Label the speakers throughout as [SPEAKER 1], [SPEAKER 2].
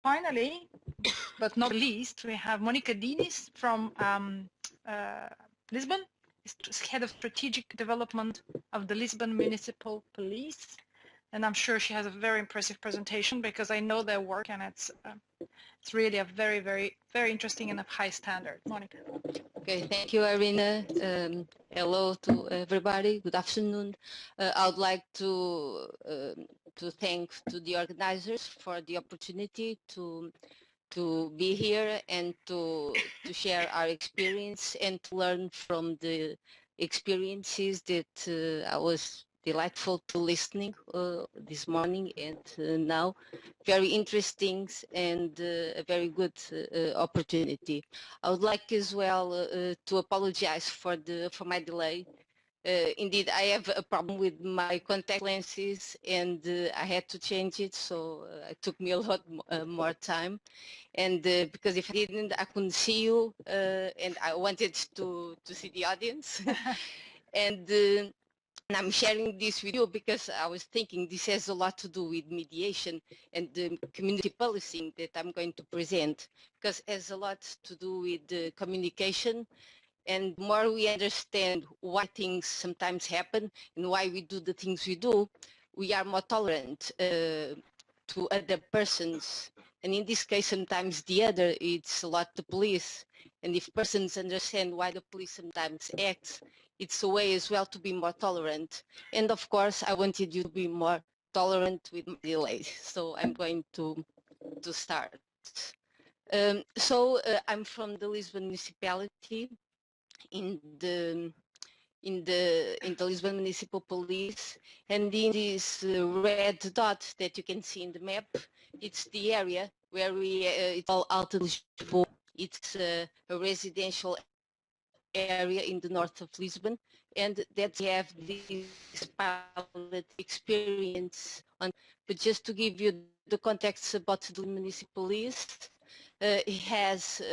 [SPEAKER 1] finally, but not least, we have Mónica Diniz from Lisbon, head of strategic development of the Lisbon Municipal Police. And I'm sure she has a very impressive presentation because I know their work, and it's really a very, very, very interesting and of high standard. Mónica.
[SPEAKER 2] Okay, thank you, Irina. Hello to everybody. Good afternoon. I would like to thank to the organizers for the opportunity to be here and to share our experience and to learn from the experiences that I was delightful to listening this morning and now. Very interesting and a very good opportunity. I would like as well to apologize for my delay. Indeed, I have a problem with my contact lenses and I had to change it, so it took me a lot more time. And because if I didn't, I couldn't see you, and I wanted to see the audience. And I'm sharing this with you because I was thinking this has a lot to do with mediation and the community policing that I'm going to present, because it has a lot to do with the communication. And the more we understand why things sometimes happen and why we do the things we do, we are more tolerant to other persons. And in this case, sometimes the other, it's a lot the police. And if persons understand why the police sometimes acts, it's a way as well to be more tolerant. And of course, I wanted you to be more tolerant with my delay. So I'm going to start. I'm from the Lisbon Municipality in the Lisbon Municipal Police, and in this red dot that you can see in the map, it's the area where it's all Alto Lisboa. It's a residential area in the north of Lisbon, and that we have this pilot experience on. But just to give you the context about the municipal police, it has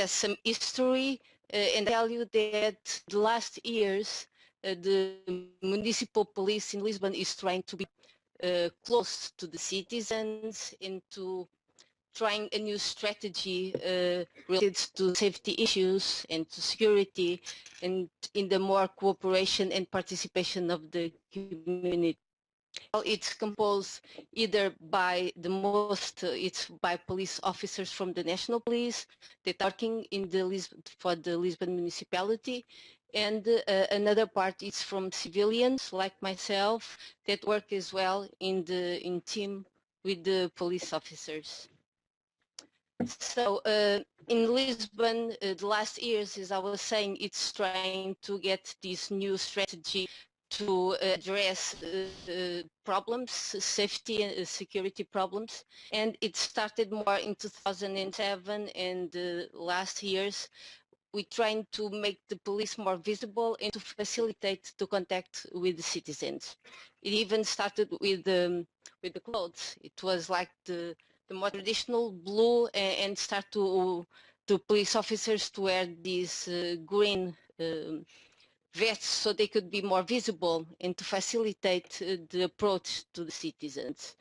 [SPEAKER 2] some history, and I tell you that the last years the municipal police in Lisbon is trying to be close to the citizens and to trying a new strategy related to safety issues and to security and in the more cooperation and participation of the community. It's composed either by it's by police officers from the national police that are working in for the Lisbon municipality, and another part is from civilians like myself that work as well in team with the police officers. So in Lisbon, the last years, as I was saying, it's trying to get this new strategy to address problems, safety and security problems. And it started more in 2007, and last years we're trying to make the police more visible and to facilitate the contact with the citizens. It even started with the clothes. It was like the more traditional blue, and start to police officers to wear these green vests so they could be more visible and to facilitate the approach to the citizens.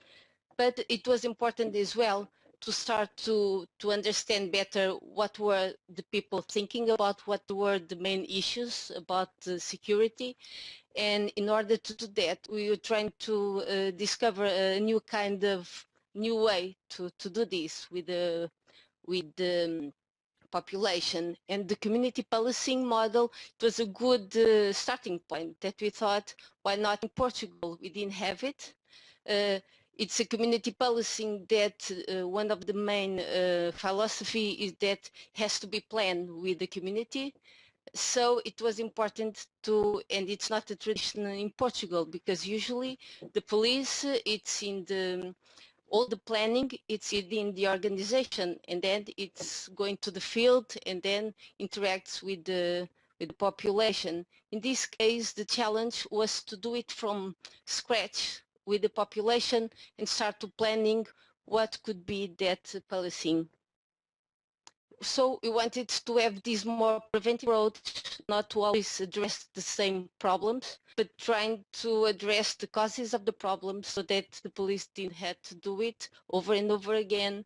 [SPEAKER 2] But it was important as well to start to understand better what were the people thinking about, what were the main issues about security. And in order to do that, we were trying to discover a new kind of new way to do this with the population. And the community policing model, it was a good starting point that we thought, why not in Portugal? We didn't have it. It's a community policing that one of the main philosophy is that has to be planned with the community. So it was important to, and it's not a tradition in Portugal, because usually the police, it's in all the planning, it's within the organization, and then it's going to the field and then interacts with the population. In this case, the challenge was to do it from scratch with the population and start to planning what could be that policing. So we wanted to have this more preventive approach, not to always address the same problems, but trying to address the causes of the problems so that the police didn't have to do it over and over again,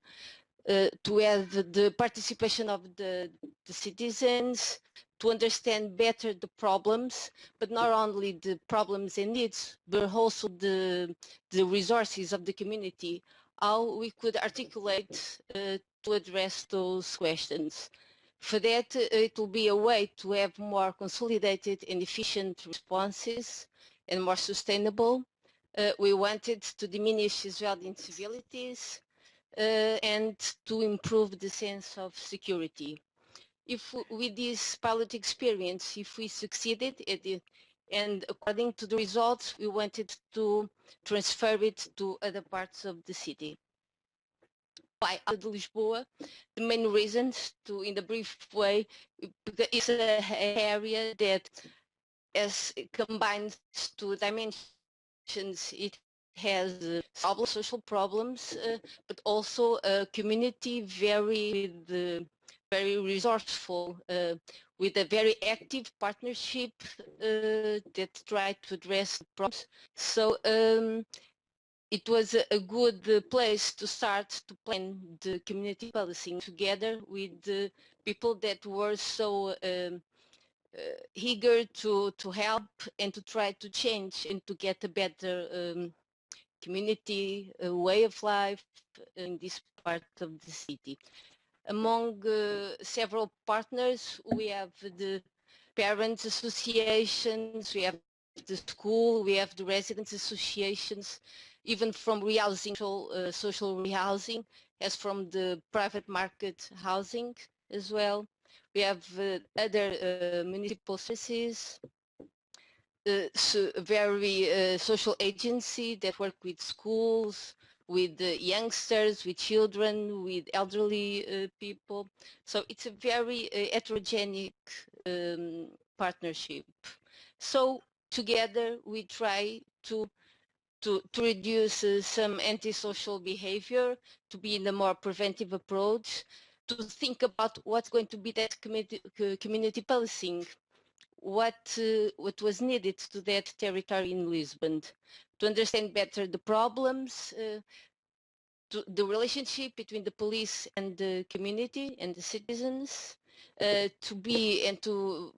[SPEAKER 2] to have the participation of the citizens, to understand better the problems, but not only the problems and needs, but also the resources of the community, how we could articulate to address those questions. For that, it will be a way to have more consolidated and efficient responses and more sustainable. We wanted to diminish as well the incivilities and to improve the sense of security. If with this pilot experience, if we succeeded and according to the results, we wanted to transfer it to other parts of the city. Why out of Lisboa? The main reasons, to in a brief way, it's an area that as it combines two dimensions. It has social problems, but also a community very resourceful, with a very active partnership that try to address the problems. So it was a good place to start to plan the community policing together with the people that were so eager to help and to try to change and to get a better community way of life in this part of the city. Among several partners, we have the parents associations, we have the school, we have the residents associations, even from rehousing, social rehousing, as from the private market housing as well. We have other municipal services, very social agency that work with schools, with youngsters, with children, with elderly people. So it's a very heterogenic partnership. So together we try to reduce some antisocial behavior, to be in a more preventive approach, to think about what's going to be that community policing, what was needed to that territory in Lisbon, to understand better the problems, the relationship between the police and the community and the citizens, to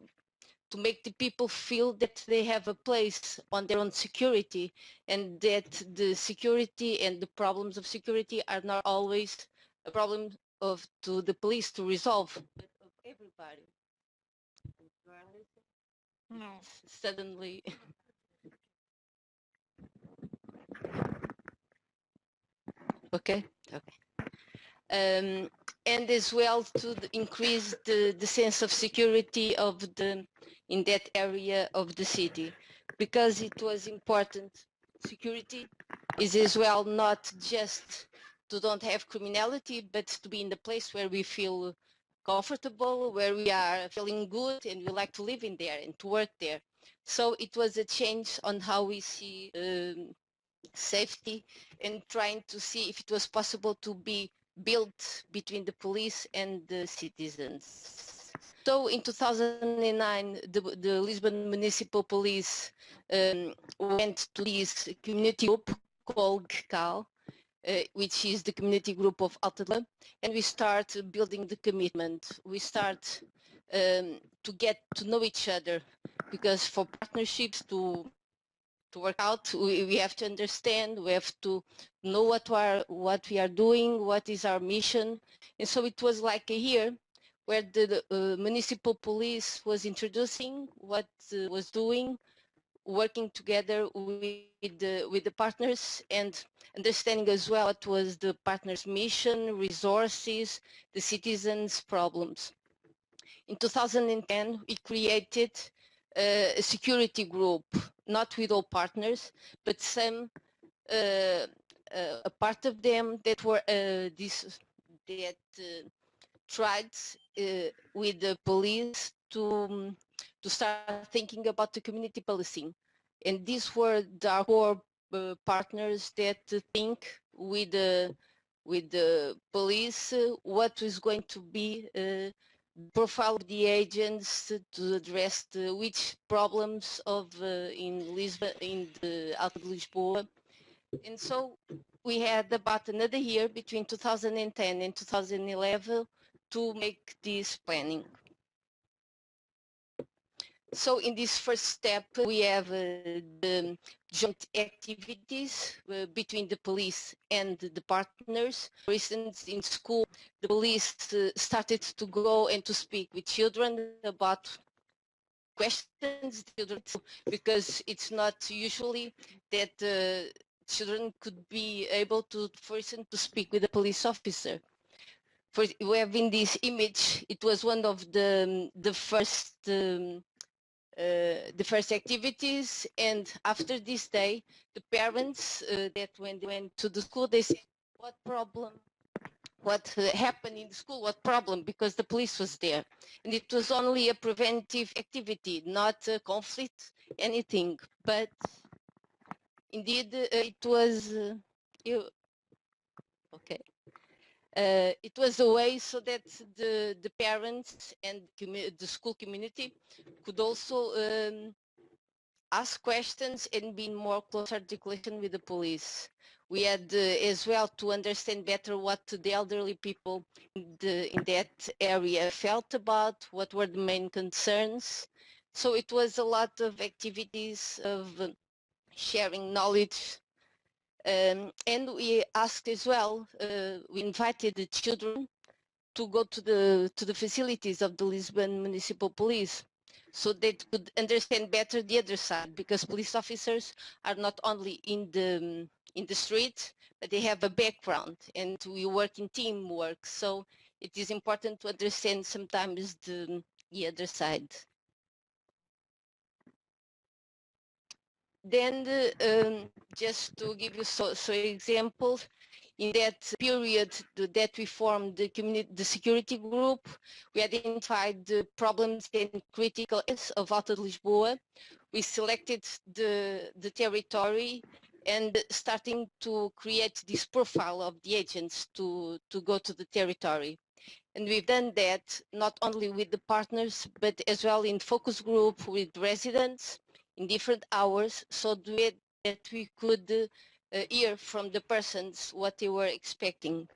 [SPEAKER 2] make the people feel that they have a place on their own security, and that the security and the problems of security are not always a problem to the police to resolve, but of everybody.
[SPEAKER 1] No.
[SPEAKER 2] Suddenly. Okay. And as well to increase the sense of security in that area of the city, because it was important. Security is as well not just to don't have criminality, but to be in the place where we feel comfortable, where we are feeling good and we like to live in there and to work there. So it was a change on how we see safety, and trying to see if it was possible to be built between the police and the citizens. So in 2009, the Lisbon Municipal Police went to this community group called GCAL, which is the community group of Altadela, and we start building the commitment. We start to get to know each other, because for partnerships to work out, we have to understand, we have to know what we are doing, what is our mission. And so it was like a year where the municipal police was introducing what was doing, working together with the partners, and understanding as well what was the partners' mission, resources, the citizens' problems. In 2010, we created a security group, not with all partners, but some, a part of them that were tried with the police to start thinking about the community policing. And these were our core partners that think with with the police what was going to be the profile of the agents to address which problems of in Lisbon, in the Alta de Lisboa. And so we had about another year between 2010 and 2011 to make this planning. So in this first step, we have the joint activities between the police and the partners. For instance, in school, the police started to go and to speak with children about questions, because it's not usually that children could be able to, for instance, to speak with a police officer. We have in this image, it was one of the first activities, and after this day, the parents that when they went to the school, they said, what problem, what happened in the school, what problem, because the police was there. And it was only a preventive activity, not a conflict, anything. But indeed, it was, okay. It was a way so that the parents and the school community could also ask questions and be in more close articulation with the police. We had as well to understand better what the elderly people in that area felt about, what were the main concerns. So it was a lot of activities of sharing knowledge. And we asked as well, we invited the children to go to the facilities of the Lisbon Municipal Police, so they could understand better the other side, because police officers are not only in the street, but they have a background, and we work in teamwork. So it is important to understand sometimes the other side. Then just to give you so examples, in that period that we formed the security group, we identified the problems and critical areas of Alta de Lisboa. We selected the territory and starting to create this profile of the agents to go to the territory. And we've done that not only with the partners, but as well in focus group with residents in different hours, so that we could hear from the persons what they were expecting.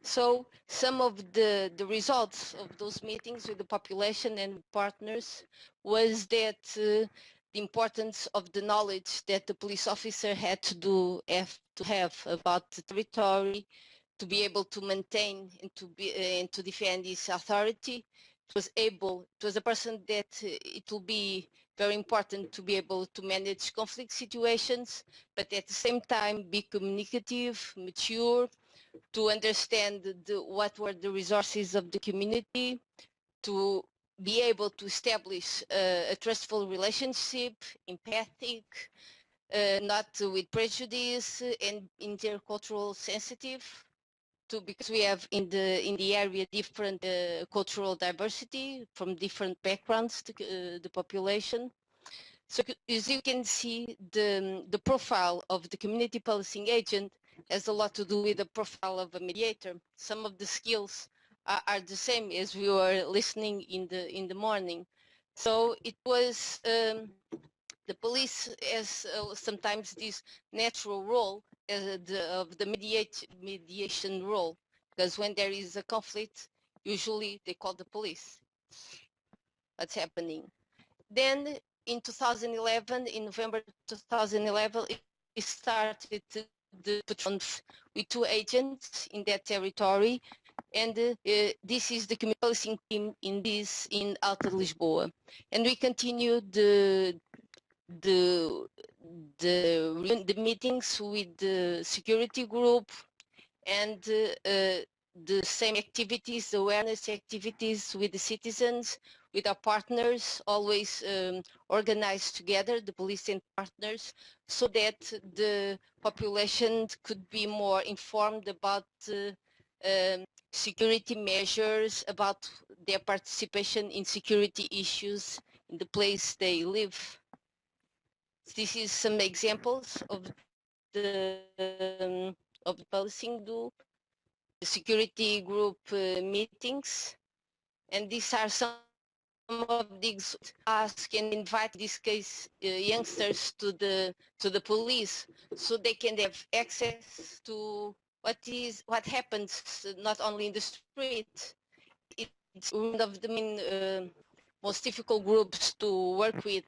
[SPEAKER 2] So some of the results of those meetings with the population and partners was that the importance of the knowledge that the police officer had to have about the territory, to be able to maintain and to defend his authority. It was a person that it will be very important to be able to manage conflict situations, but at the same time be communicative, mature, to understand what were the resources of the community, to be able to establish a trustful relationship, empathic, not with prejudice, and intercultural sensitive. Because we have in the area different cultural diversity from different backgrounds to the population. So as you can see, the profile of the community policing agent has a lot to do with the profile of a mediator. Some of the skills are the same as we were listening in the morning. So it was the police has sometimes this natural role of the mediation role, because when there is a conflict, usually they call the police. That's happening. Then in 2011, in November 2011, we started the patrons with 2 agents in that territory, and this is the community policing team in Alta de Lisboa, and we continue the meetings with the security group and the same activities, awareness activities with the citizens, with our partners, always organized together, the police and partners, so that the population could be more informed about security measures, about their participation in security issues in the place they live. This is some examples of policing do security group meetings, and these are some of the ask and invite, in this case, youngsters to the police, so they can have access to what happens not only in the street. It's one of the main most difficult groups to work with.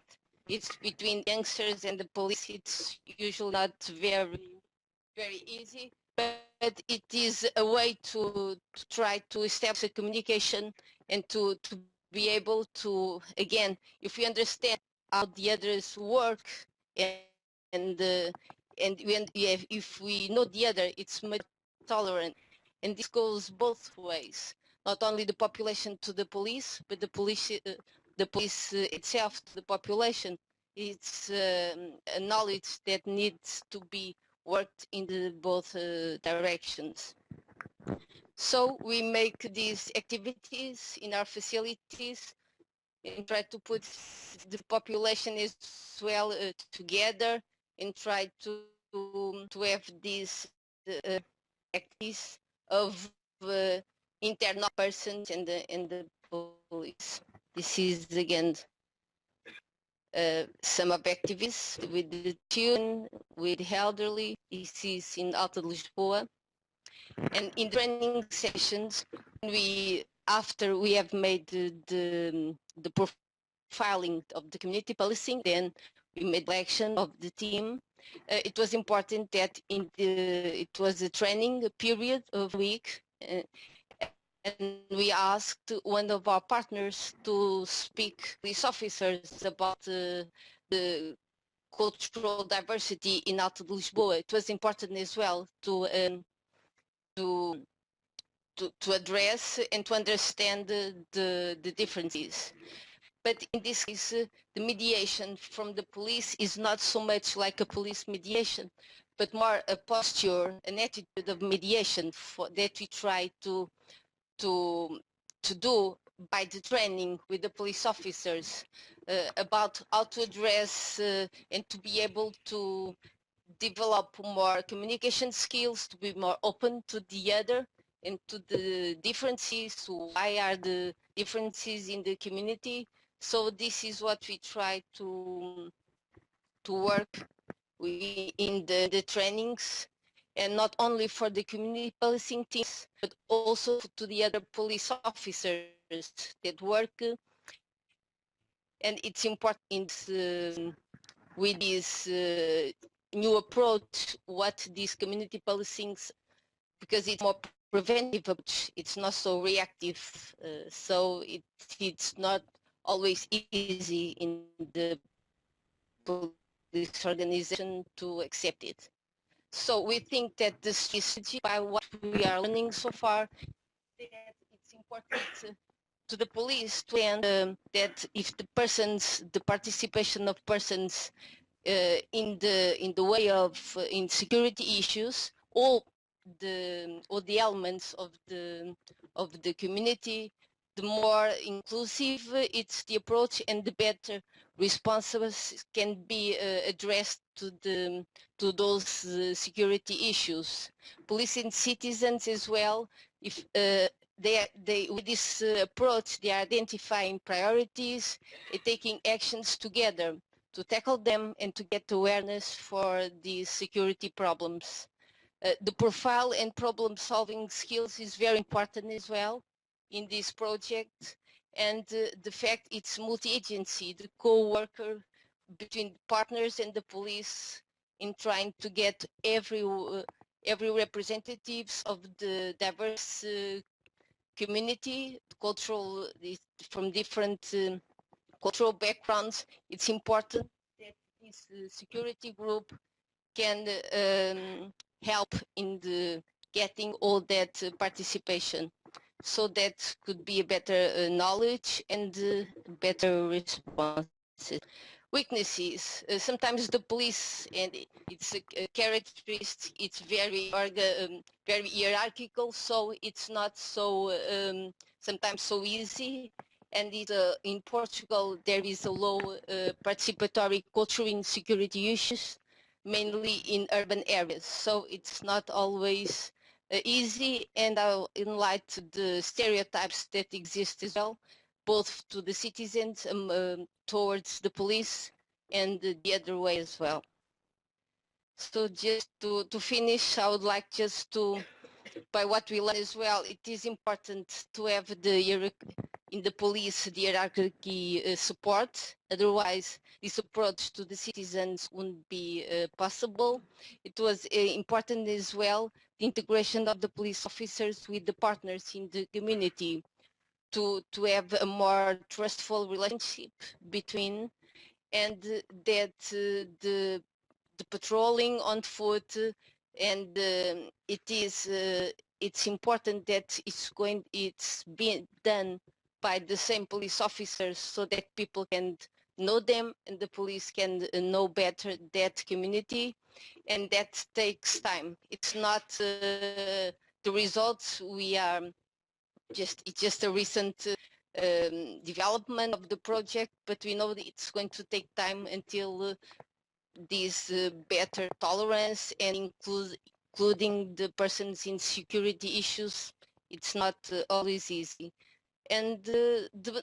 [SPEAKER 2] It's between youngsters and the police. It's usually not very easy, but it is a way to try to establish a communication and to be able to, again, if we understand how the others work, and if we know the other, it's much tolerant. And this goes both ways, not only the population to the police, but the police itself to the population. It's a knowledge that needs to be worked in both directions. So we make these activities in our facilities and try to put the population as well together, and try to have these activities of internal persons and the police. This is again some of activities with the children, with elderly. This is in Alta de Lisboa. And in training sessions, after we have made the profiling of the community policing, then we made selection of the team. It was important that it was a training period of a week, and we asked one of our partners to speak with officers about the cultural diversity in Alta de Lisboa. It was important as well to address and to understand the differences. But in this case, the mediation from the police is not so much like a police mediation, but more a posture, an attitude of mediation that we try to do by the training with the police officers about how to address and to be able to develop more communication skills, to be more open to the other and to the differences, why are the differences in the community. So this is what we try to work in the trainings, and not only for the community policing teams, but also to the other police officers that work. And it's important with this new approach, what these community policings, because it's more preventive approach, it's not so reactive, so it's not always easy in the police organization to accept it. So we think that the strategy, by what we are learning so far, that it's important to the police to understand that if the participation of persons in the way of in security issues, all the elements of the community, the more inclusive it's the approach, and the better responses can be addressed to those security issues. Police and citizens as well, if they with this approach, they are identifying priorities and taking actions together to tackle them and to get awareness for these security problems. The profile and problem-solving skills is very important as well in this project, and the fact it's multi-agency, the co-worker between partners and the police in trying to get every representatives of the diverse community, cultural, from different cultural backgrounds. It's important that this security group can help in getting all that participation, so that could be a better knowledge and better responses. Weaknesses, sometimes the police, and it's a characteristic, it's very hierarchical, so it's not so sometimes so easy. And in Portugal there is a low participatory culture in security issues, mainly in urban areas. So it's not always easy, and in light of the stereotypes that exist as well, both to the citizens towards the police and the other way as well. So just to finish, I would like just to, by what we learn as well, it is important to have in the police the hierarchy support. Otherwise, this approach to the citizens wouldn't be possible. It was important as well the integration of the police officers with the partners in the community to have a more trustful relationship between, and that the patrolling on foot, and it's important that it's being done by the same police officers so that people can know them and the police can know better that community, and that takes time. It's not the results we are it's just a recent development of the project, but we know that it's going to take time until this better tolerance and including the persons in security issues, it's not always easy. And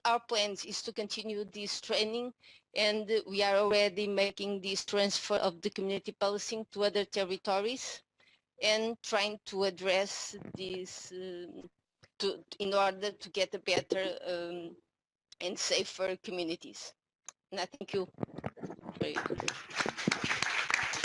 [SPEAKER 2] our plans is to continue this training, and we are already making this transfer of the community policing to other territories and trying to address this in order to get a better and safer communities. And I thank you very much.